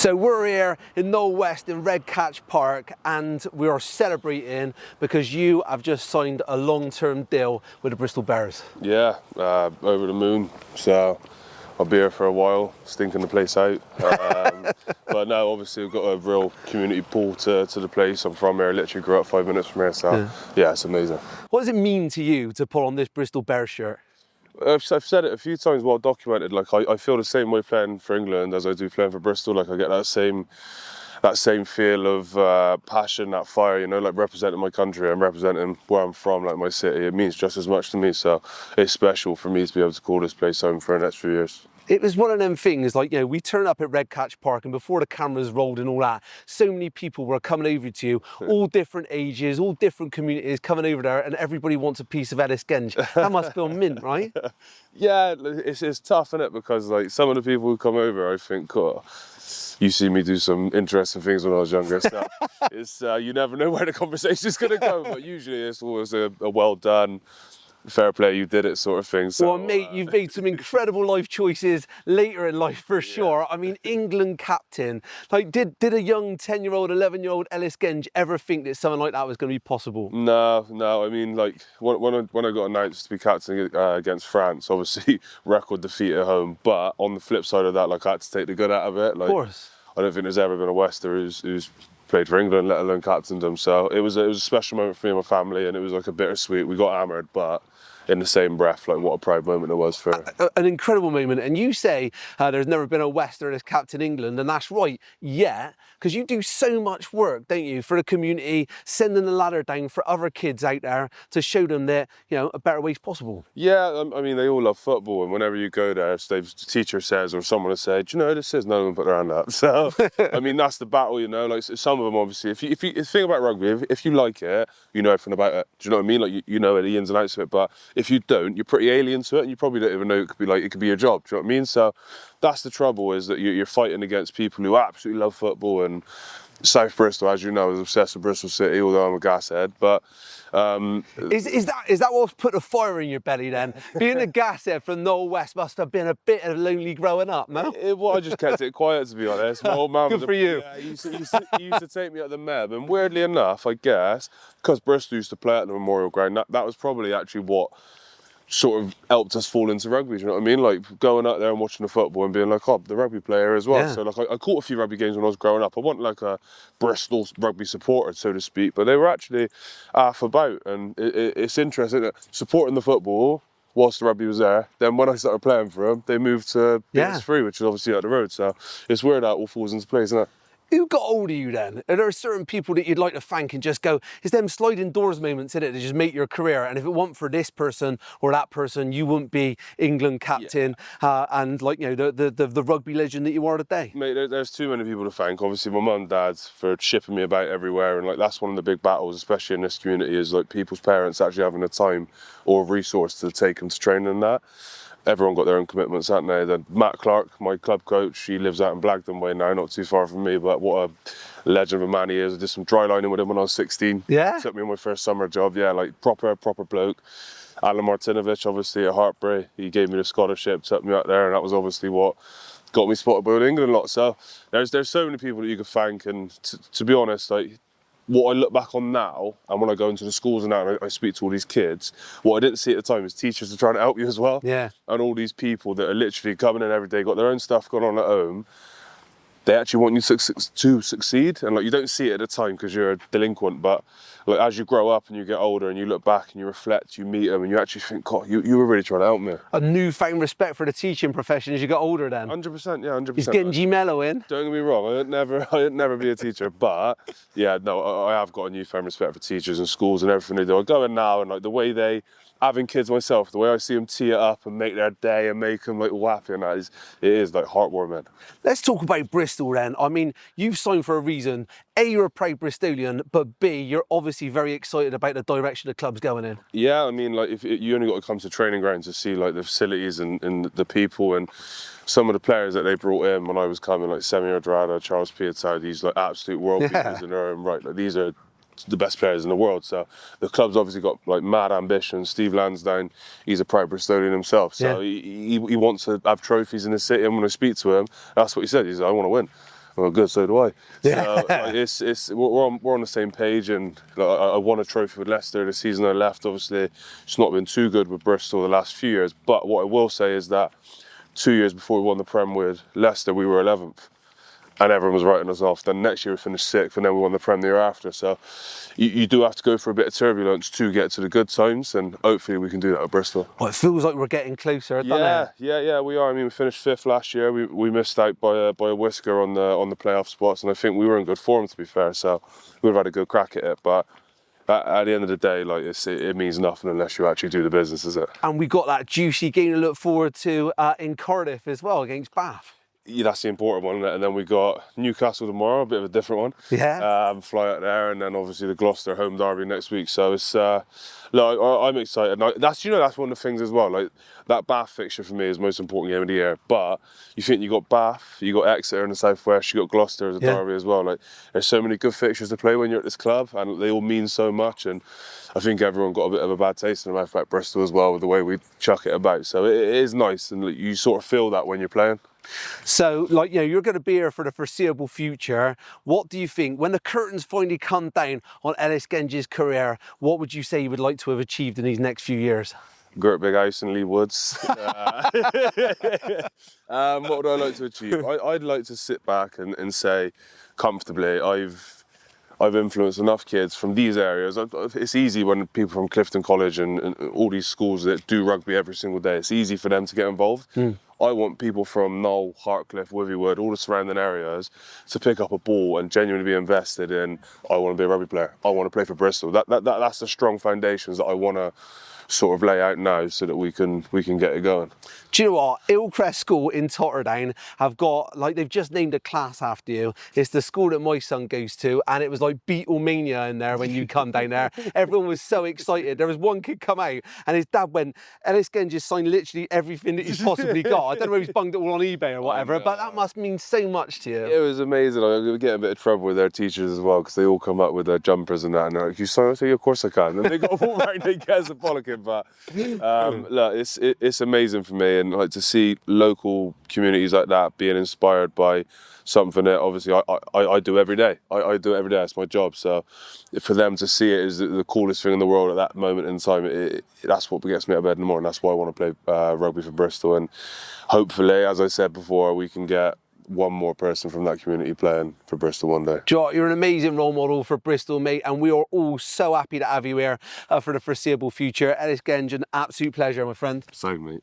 So we're here in Knowle West in Redcatch Park, and we are celebrating because you have just signed a long-term deal with the Bristol Bears. Yeah, over the moon. So I'll be here for a while, stinking the place out. But no, obviously we've got a real community pull to the place. I'm from here, literally grew up 5 minutes from here, so yeah, it's amazing. What does it mean to you to pull on this Bristol Bears shirt? I've said it a few times, well documented. Like I feel the same way playing for England as I do playing for Bristol. Like I get that same feel of passion, that fire. You know, like representing my country and representing where I'm from, like my city. It means just as much to me. So it's special for me to be able to call this place home for the next few years. It was one of them things, like, you know, we turn up at Redcatch Park and before the cameras rolled and all that, so many people were coming over to you, all different ages, all different communities coming over there, and everybody wants a piece of Ellis Genge. That must feel mint, right? Yeah, it's tough, isn't it? Because like some of the people who come over, I think, you see me do some interesting things when I was younger. So it's you never know where the conversation's going to go, but usually it's always a well done, fair play, you did it sort of thing. So, well, mate, you've made some incredible life choices later in life for sure. I mean, England captain. Like, did a young 10-year-old, 11-year-old Ellis Genge ever think that something like that was going to be possible? No. I mean, like when I got announced to be captain against France, obviously record defeat at home. But on the flip side of that, like I had to take the good out of it. Like, of course. I don't think there's ever been a Wester who's played for England, let alone captained them. So it was a special moment for me and my family, and it was like a bittersweet. We got hammered, but in the same breath, like what a proud moment it was for an incredible moment. And you say there's never been a Wester as captain England, and that's right, because you do so much work, don't you, for the community, sending the ladder down for other kids out there to show them that, you know, a better way's possible. Yeah, I mean, they all love football, and whenever you go there, the teacher says or someone has said, you know, this is, no one put their hand up. So I mean, that's the battle, you know. Like some of them, obviously, if you think about rugby, if you like it, you know everything about it. Do you know what I mean? Like you know the ins and outs of it, but if you don't, you're pretty alien to it, and you probably don't even know it could be your job. Do you know what I mean? So that's the trouble, is that you're fighting against people who absolutely love football. And South Bristol, as you know, is obsessed with Bristol City, although I'm a gashead. But is that what's put a fire in your belly then? Being a gashead from Knowle West must have been a bit of lonely growing up, no? Well, I just kept it quiet, to be honest. My old man Good for you. Yeah, he used to take me at the Meb, and weirdly enough, I guess, because Bristol used to play at the Memorial Ground, that was probably actually what sort of helped us fall into rugby. Do you know what I mean? Like going out there and watching the football and being like, oh, the rugby player as well. Yeah. So like I caught a few rugby games when I was growing up. I wasn't like a Bristol rugby supporter, so to speak, but they were actually half about. And it's interesting that supporting the football whilst the rugby was there, then when I started playing for them, they moved to BS3, which is obviously out the road. So it's weird how it all falls into place, isn't it? Who got hold of you then? Are there certain people that you'd like to thank and just go, it's them sliding doors moments, innit, that just make your career? And if it weren't for this person or that person, you wouldn't be England captain and, like, you know, the rugby legend that you are today. Mate, there's too many people to thank. Obviously, my mum and dad for shipping me about everywhere, and like that's one of the big battles, especially in this community, is like people's parents actually having the time or resource to take them to training and that. Everyone got their own commitments, haven't they? Then Matt Clark, my club coach, he lives out in Blagdon way now, not too far from me, but what a legend of a man he is. I did some dry lining with him when I was 16. Yeah? Took me on my first summer job, like proper bloke. Alan Martinovich, obviously at Hartbury, he gave me the scholarship, took me out there, and that was obviously what got me spotted by the England lot. So there's so many people that you could thank, and to be honest, like, what I look back on now, and when I go into the schools and now and I speak to all these kids, what I didn't see at the time is teachers are trying to help you as well. Yeah. And all these people that are literally coming in every day, got their own stuff going on at home, they actually want you to succeed. And like, you don't see it at the time because you're a delinquent, but like as you grow up and you get older and you look back and you reflect, you meet them and you actually think, God, you were really trying to help me. A newfound respect for the teaching profession as you got older then. 100%, yeah, 100%. He's getting G-Mello in. Don't get me wrong, I'd never be a teacher, but yeah, no, I have got a newfound respect for teachers and schools and everything they do. I go in now and like the way they, having kids myself, the way I see them tee it up and make their day and make them like all happy, and it is like heartwarming. Let's talk about Bristol then. I mean, you've signed for a reason. A, you're a proud Bristolian, but B, you're obviously very excited about the direction the club's going in. Yeah, I mean, like you only got to come to training grounds to see like the facilities and the people and some of the players that they brought in when I was coming, like Semir Adrada, Charles Piatau, these like absolute world beaters in their own right. Like these are the best players in the world. So the club's obviously got like mad ambition. Steve Lansdowne, he's a proud Bristolian himself. So he wants to have trophies in the city. And when I speak to him, that's what he said. He said, I want to win. Well, good, so do I. Yeah. So we're on the same page, and I won a trophy with Leicester the season I left. Obviously, it's not been too good with Bristol the last few years, but what I will say is that 2 years before we won the Prem with Leicester, we were 11th. And everyone was writing us off. Then next year we finished 6th, and then we won the Prem the year after. So you do have to go for a bit of turbulence to get to the good times, and hopefully we can do that at Bristol. Well, it feels like we're getting closer, doesn't it? Yeah, we are. I mean, we finished 5th last year. We missed out by a whisker on the playoff spots, and I think we were in good form, to be fair. So we would have had a good crack at it, but at the end of the day, like it means nothing unless you actually do the business, is it? And we got that juicy game to look forward to in Cardiff as well against Bath. Yeah, that's the important one, isn't it? And then we got Newcastle tomorrow, a bit of a different one. Yeah. Fly out there, and then obviously the Gloucester home derby next week. So it's look, I'm excited. That's one of the things as well. Like that Bath fixture for me is the most important game of the year. But you think you got Bath, you got Exeter in the southwest, you got Gloucester as a derby as well. Like there's so many good fixtures to play when you're at this club, and they all mean so much. And I think everyone got a bit of a bad taste in their mouth about Bristol as well with the way we chuck it about. So it is nice, and you sort of feel that when you're playing. So, like, you know, you're going to be here for the foreseeable future. What do you think, when the curtains finally come down on Ellis Genge's career, what would you say you would like to have achieved in these next few years? Great big house in Lee Woods. What would I like to achieve? I'd like to sit back and say comfortably, I've influenced enough kids from these areas. It's easy when people from Clifton College and all these schools that do rugby every single day, it's easy for them to get involved. I want people from Knowle, Hartcliffe, Withywood, all the surrounding areas to pick up a ball and genuinely be invested in, I want to be a rugby player, I want to play for Bristol. That's the strong foundations that I want to sort of lay out now so that we can get it going. Do you know what? Hillcrest School in Totterdown have got, like, they've just named a class after you. It's the school that my son goes to, and it was like Beatlemania in there when you come down there. Everyone was so excited. There was one kid come out, and his dad went, Ellis Genge just signed literally everything that he's possibly got. I don't know if he's bunged it all on eBay or whatever, but that must mean so much to you. It was amazing. I was getting a bit of trouble with their teachers as well, because they all come up with their jumpers and that, and they're like, you sign? I say, of course I can. And they got all right, they get us a bollocking. But look, it's amazing for me, and like to see local communities like that being inspired by something that obviously I do every day. I do it every day. It's my job. So for them to see it as the coolest thing in the world at that moment in time, that's what gets me out of bed in the morning. That's why I want to play rugby for Bristol, and hopefully, as I said before, we can get one more person from that community playing for Bristol one day. Joe, you're an amazing role model for Bristol, mate, and we are all so happy to have you here for the foreseeable future. Ellis Genge, an absolute pleasure, my friend. Same, mate.